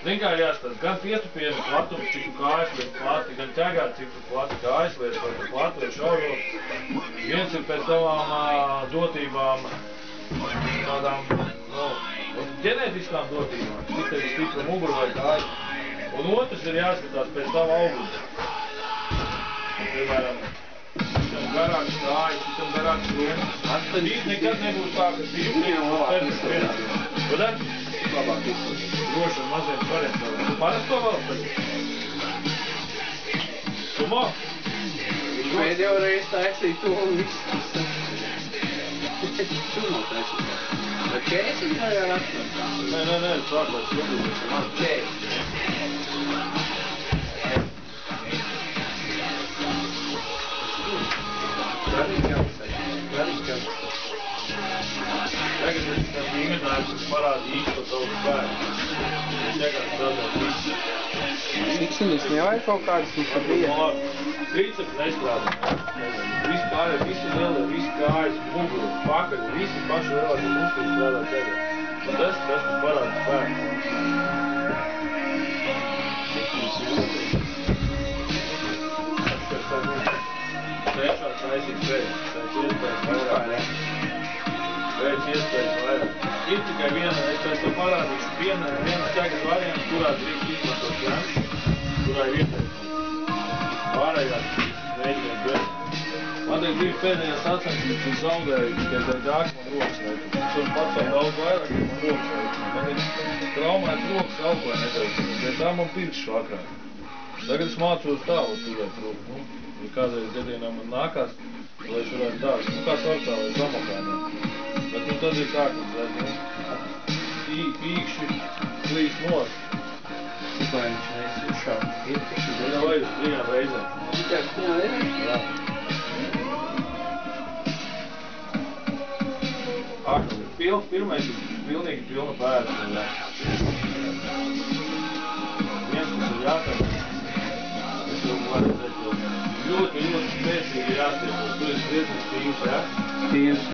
Vienkārši jāstāsta, gan pietupienu platums, cik tu kājas liek plati, gan ķegāt, cik tu plati kājas liek, vai tu plati vai šauro. Viens ir pēc tavām dotībām, tādām, ģenētiskām dotībām, cik tev ir stipra mugura vai kāja. Un otrs ir jāskatās pēc tava auguma. Piemēram, citam garāks kājas, citam garāks rokas. Tīt nekad nebūs tā, ka tīri pēc vienā. Vadāt? Labāk izplatīt. Droši un maziem svariem saviem. Tu parast to vēl tagad? Sumo? Pēdējo reizi taisīja to un viss. Sumo taisīja. Bet kēsi jau jau atmestā. Nē, sāk, lai skudīties. Man kēsi. Tagad es esmu vingrinājums, kas parāda īsto tavu spēku. Es iegāju strādāt visu. Siksiņas nevajag kaut kādas mums tad bija? Triceps nestrādā. Visi kāja, visi lielie, visi kājas, muguru, pakaļ, visi paši lielākie muskuli strādā tagad. Un tas parāda spēku. Trešā taisīt pēc iespējas vairāk. Pēc iespējas vairāk. Ir tikai viena, es pēc to parādīšu, viena ķegas variants, kurā drīkst izmantot jēns, kurā ir ieteikums. Pārējās mēģināt bez. Man ir divi pēdējās sacensības, un zaudēju tikai dēļ dāk man rokas veikt. Es varu pats vēl daudz vairāk, ja man rokas veikt. Man ir traumēt rokas elpoja neteikumi, bet tā man pirkšs vakarā. Tagad es mācos tā, turēt roku. Ja kādreiz gadienā man nākās, lai es varētu tā, kā sarcā vai zamakāniem. Bet tad ir tā, ka pīkši klīs nost. Vai viņš neizsūšā? Viņa vai uz 3 reizēm. Tikai uz 3 reizēm? Jā. Pirmais ir pilnīgi pilna pēda. Viens, kas ir jātara, es jau varu redzēt, ļoti spēcīgi jāstiepos. Tu esi diezgan stīvs, jā? Stīvs.